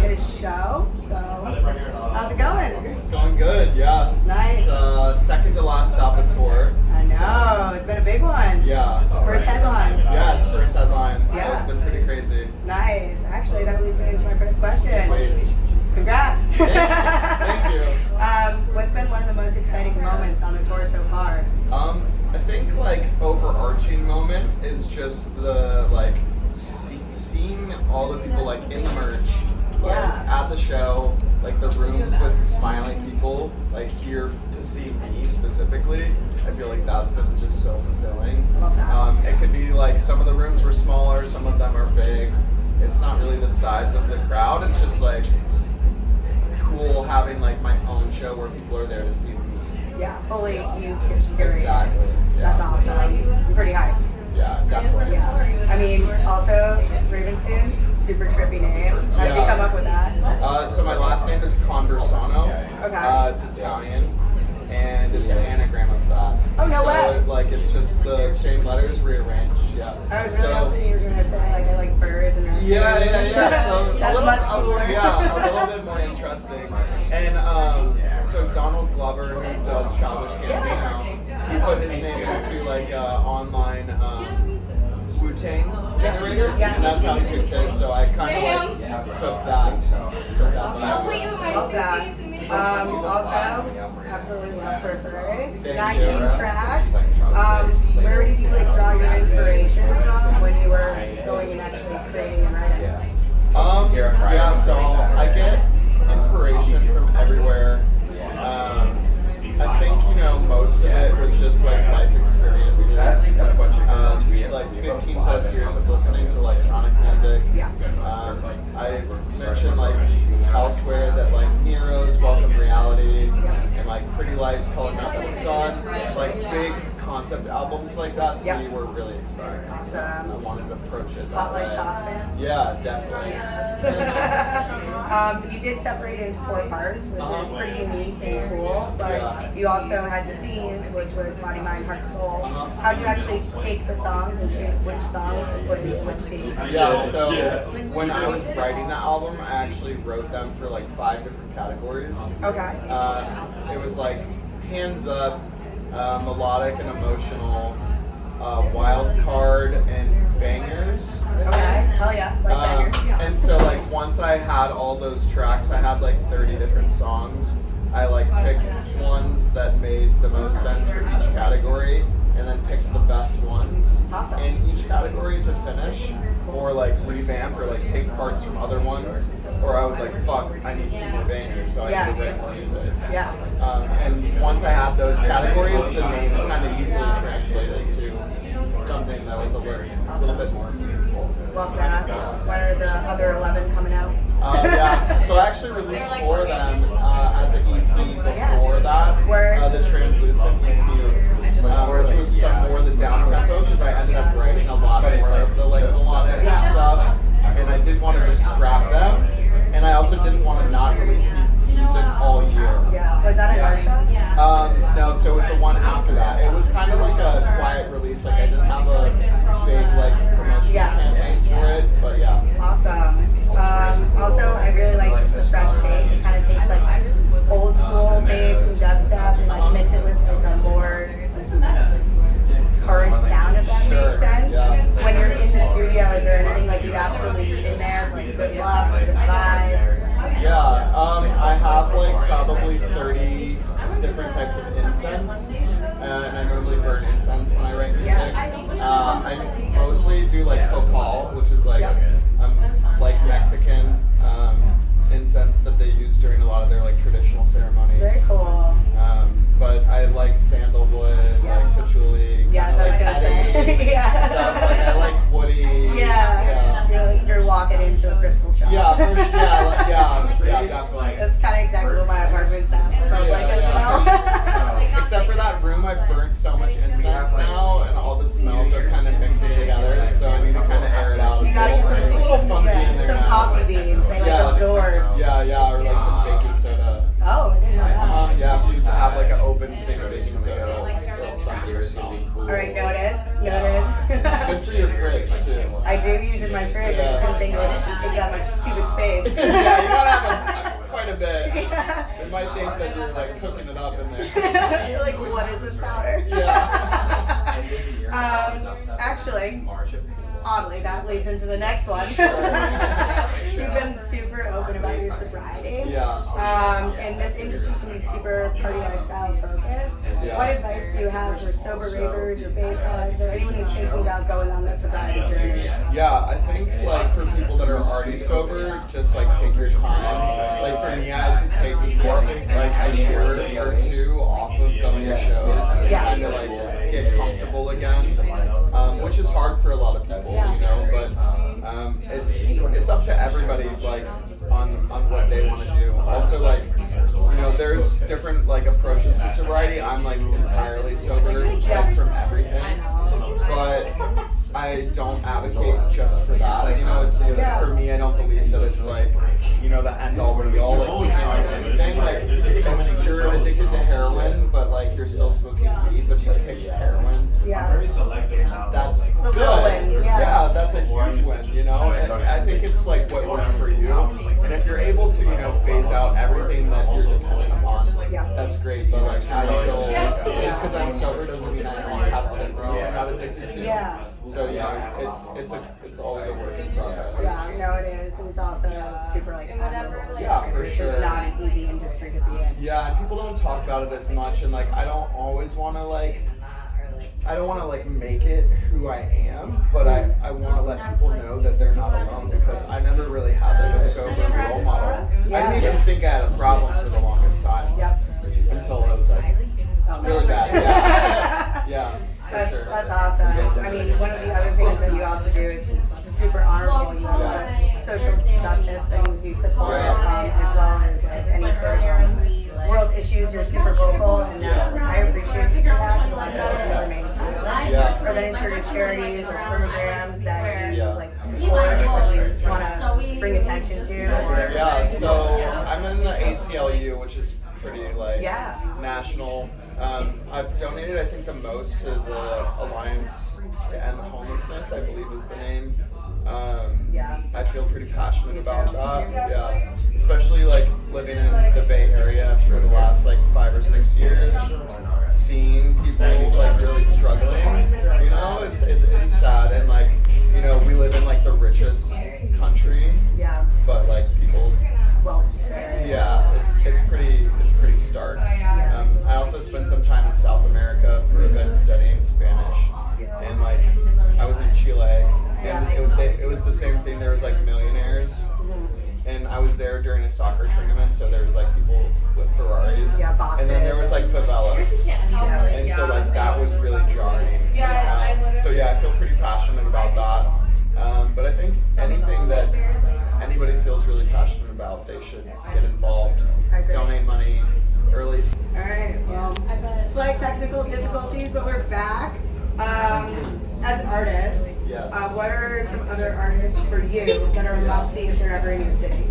his show. So, how's it going? It's going good, yeah. Nice. It's second to last stop of tour. I know, it's been a big one. Yeah. First headline. Yeah, it's first headline. Yeah. So it's been pretty crazy. Nice. Actually, that leads me into my first question. Sweet. Congrats. Thank you. What's been one of the most exciting moments on the tour so far? I think overarching moment is just the seeing all the people in the merch, at the show, the rooms with smiling people, here to see me specifically. I feel like that's been just so fulfilling. Love that. It could be some of the rooms were smaller, some of them are big. It's not really the size of the crowd. It's just cool having my own show where people are there to see me. Yeah, fully you curate. Exactly. Yeah. That's awesome. I'm pretty hyped. Yeah, definitely. Yeah. I mean, also Ravenscoon, super trippy name. How did you come up with that? So my last name is Conversano. Okay. It's Italian, and it's an anagram of that. Oh, no way. It's just the same letters rearranged. Yeah. I was really hoping you were gonna say I like birds and everything. Yeah. So that's much cooler. Yeah, a little bit more interesting. And so Donald Glover, who does Childish Gambino, he put his name into online Wu-Tang generators, and that's how he picked his. So I kind of took that. Love that. Also, absolutely love Periphery. 19 tracks. Where did you draw your inspiration from when you were going and actually creating and writing? So I get inspiration from everywhere. I think most of it was just life experiences. 15 plus years of listening to electronic music. I've mentioned elsewhere that Nero's Welcome Reality and Pretty Lights, Color Up the Sun, big concept albums like that to me were really inspiring. So I wanted to approach it that way. Hot Sauce fan? Yeah, definitely. Yes. You did separate into 4 parts, which is pretty unique and cool, but you also had the themes, which was Body, Mind, Heart, Soul. How did you actually take the songs and choose which songs to put in each theme? Yeah, so when I was writing the album, I actually wrote them for 5 different categories. Okay. It was hands up, melodic and emotional, wild card, and bangers. Okay, hell yeah, bangers. And so once I had all those tracks, I had 30 different songs. I picked ones that made the most sense for each category, and then picked the best ones in each category to finish, or revamp, or take parts from other ones. Or I was fuck, I need 2 more bangers, so I need to write more music. Yeah. And once I had those categories, the names kind of easily translated to something that was a little bit more meaningful. Love that. When are the other 11 coming out? So I actually released 4 of them as an EP before that. The Translucent EP, which was some more of the down tempo, because I ended up writing a lot more of the melodic stuff, and I didn't want to just scrap them, and I also didn't want to not release music all year. Yeah. Was that at Marsha? No, so it was the one after that. It was kind of a quiet release. I didn't have a big promotion campaign for it, but yeah. Awesome. Also, I really like it's a fresh take. It kind of takes old school bass and dubstep and mix it with a more current sound, if that makes sense. Yeah. When you're in the studio, is there anything you absolutely need in there, good luck, good vibes? Yeah, I have probably 30 different types of incense, and I normally burn incense when I write music. I mostly do copal, which is Mexican incense that they use during a lot of their traditional ceremonies. Very cool. But I like sandalwood, patchouli. Yes, I was gonna say. Stuff. I woody. Yeah. You're walking into a crystal shop. Yeah, for sure. Yeah, definitely. That's kind of exactly what my apartment sounds as well. Except for that room, I burnt so much incense now, and all the smells are kind of mixing together, so I need to kind of air it out. You gotta get it's a little funky in there some now. coffee beans, they absorb. Yeah, or some baking soda. fridge too. I do use it in my fridge. I just didn't think it would take that much cubic space. Yeah, you gotta have quite a bit. Yeah. They might think that you're like cooking it up in there. You're like, what is this powder? Yeah. Actually, oddly, that leads into the next one. You've been super open about your sobriety. Yeah. And this industry can be super party lifestyle focused. Yeah. What advice do you have for sober ravers or bass heads or anyone who's thinking about going on that sobriety journey? Yeah, I think like for people that are already sober, just like take your time. Like for me, I had to take like a year or two off of going to shows, Yeah. kind of like get comfortable again, which is hard for a lot of people, you know. But it's up to everybody, like on what they want to do. Also, like, you know, there's different like approaches to sobriety. I'm like entirely sober, like from everything, but I don't advocate just for that. You know, it's for me. I don't believe that it's like, you know, the end all be all. Like, you can't do anything. Like, if you're addicted to heroin, but like you're still smoking weed, but you picked heroin. Yeah. That's the good. little wins, yeah. That's a huge win, you know, and I think it's like what works for you. And if you're able to, you know, phase out everything that you're dependent upon, that's great. But like, I still, just because I'm sober doesn't mean I don't have other things I'm not addicted to. Yeah. So it's always a work in progress. Yeah, no, it is. And it's also super like admirable too. Yeah, for This sure. is not an easy industry to be in. Yeah, and people don't talk about it as much, and like I don't always want to like. I don't want to like make it who I am, but I want to let people know that they're not alone, because I never really had like a sober role model. I didn't even think I had a problem for the longest time. Yep. Until it was like really bad. Yeah. Yeah. For sure. That's awesome. I mean, one of the other things that you also do is super honorable. You have a lot of social justice things you support, as well as like any sort of world issues. You're super vocal, and that's like, I appreciate you for that, because a lot of people do remain silent. Yeah. Are there any sort of charities or programs that you like support or you want to bring attention to? Or Yeah. So I'm in the ACLU, which is pretty like Yeah. national. I've donated, I think, the most to the Alliance to End Homelessness, I believe is the name. I feel pretty passionate about that. Yeah. Especially like living in the Bay Area for the last like 5 or 6 years, seeing people like really struggling. You know, it's sad, and like, you know, we live in like the richest country, Yeah. but like people. Wealth disparity. Yeah, it's pretty stark. I also spent some time in South America for a bit studying Spanish, and like I was in Chile, and it was the same thing. There was like millionaires, and I was there during a soccer tournament, so there was like people with Ferraris, and then there was like favelas, and so like that was really jarring. So yeah, I feel pretty passionate about that. But I think anything that anybody feels really passionate about, they should get involved, donate money early. All right, well, slight technical difficulties, but we're back. As an artist, Yes. What are some other artists for you that are a must-see if they're ever in your city?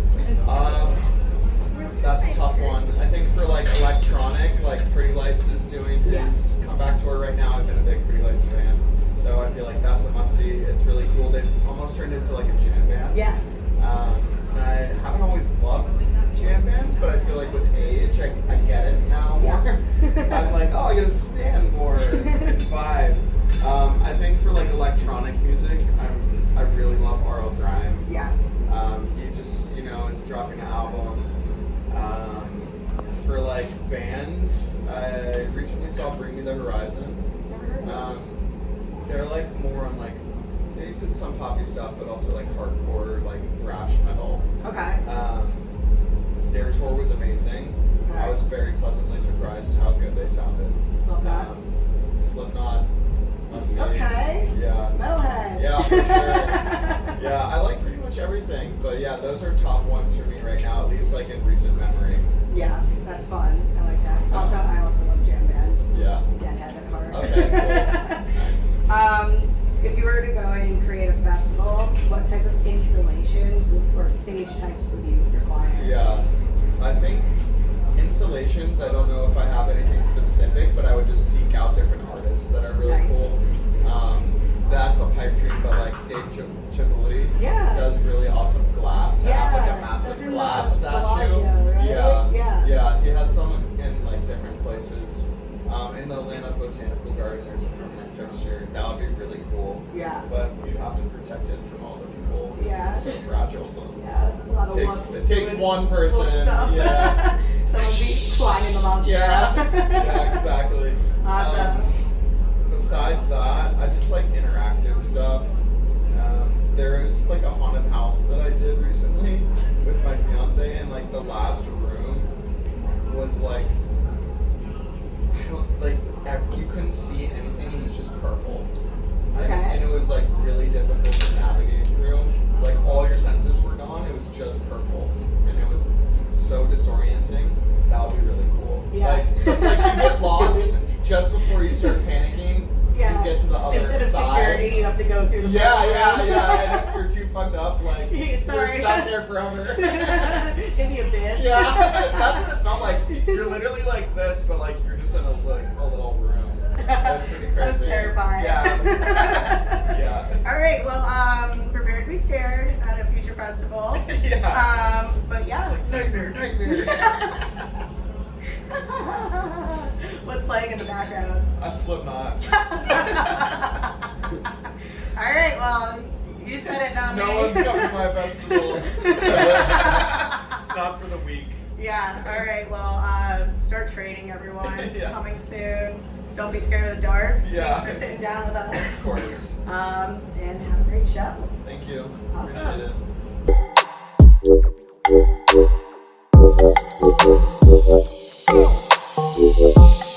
That's a tough one. I think for like electronic, like Pretty Lights is doing his comeback tour right now. I've been a big Pretty Lights fan, so I feel like that's a must-see. It's really cool. They've almost turned into like a jam band. Yes. And I haven't always loved jam bands, but I feel like with age, I get it now more. I'm like, oh, I gotta stand more and vibe. I think for like electronic music, I really love R.O. Grime. Yes. He just, you know, is dropping an album. For like bands, I recently saw Bring Me the Horizon. They're like more on like, they did some poppy stuff, but also like hardcore, like thrash metal. Okay. Their tour was amazing. I was very pleasantly surprised how good they sounded. Love that. Slipknot. Okay. Yeah. Metalhead. Yeah, for sure. Yeah, I like pretty much everything, but yeah, those are top ones for me right now, at least like in recent memory. Yeah, that's fun. I like that. Also, I also love jam bands. Yeah. Deadhead at heart. Okay, cool. Nice. If you were to go and create a festival, what type of installations or stage types would you require? Yeah, I think installations, I don't know if I have anything specific, but I would just seek out different artists that are really Nice. cool. That's a pipe dream, but like botanical garden, there's a permanent fixture. That would be really cool. Yeah. But you'd have to protect it from all the people. 'Cause Yeah. It's so fragile. Yeah, a lot of whoops. It takes one person. Whoop stuff. Yeah. Someone be climbing the monster. Yeah, exactly. Awesome. Besides that, I just like interactive stuff. There's like a haunted house that I did recently with my fiance, and like the last room was like, you couldn't see anything. It was just purple. Okay. And it was like really difficult to navigate through. Like all your senses were gone. It was just purple, and it was so disorienting. That would be really cool. Yeah. Like it's like you get lost just before you start panicking. Yeah. You get to the other Instead of side. security, you have to go through the Yeah. purple room. And if you're too fucked up, like you're Sorry. stuck there forever. In the abyss. Yeah, that's what it felt like. You're literally like this, but like you're just in a little room. That's pretty crazy. Sounds terrifying. Yeah. Yeah. All right. Well, prepare to be scared at a future festival. Yeah. But yeah. It's like nightmare. What's playing in the background? A Slipknot. All right. Well, you said it, not me. No one's coming to my festival. It's not for the weak. Yeah. All right. Well, start training, everyone. Yeah. Coming soon. Don't be scared of the dark. Yeah. Thanks for sitting down with us. Of course. And have a great show. Thank you. Awesome. Appreciate it.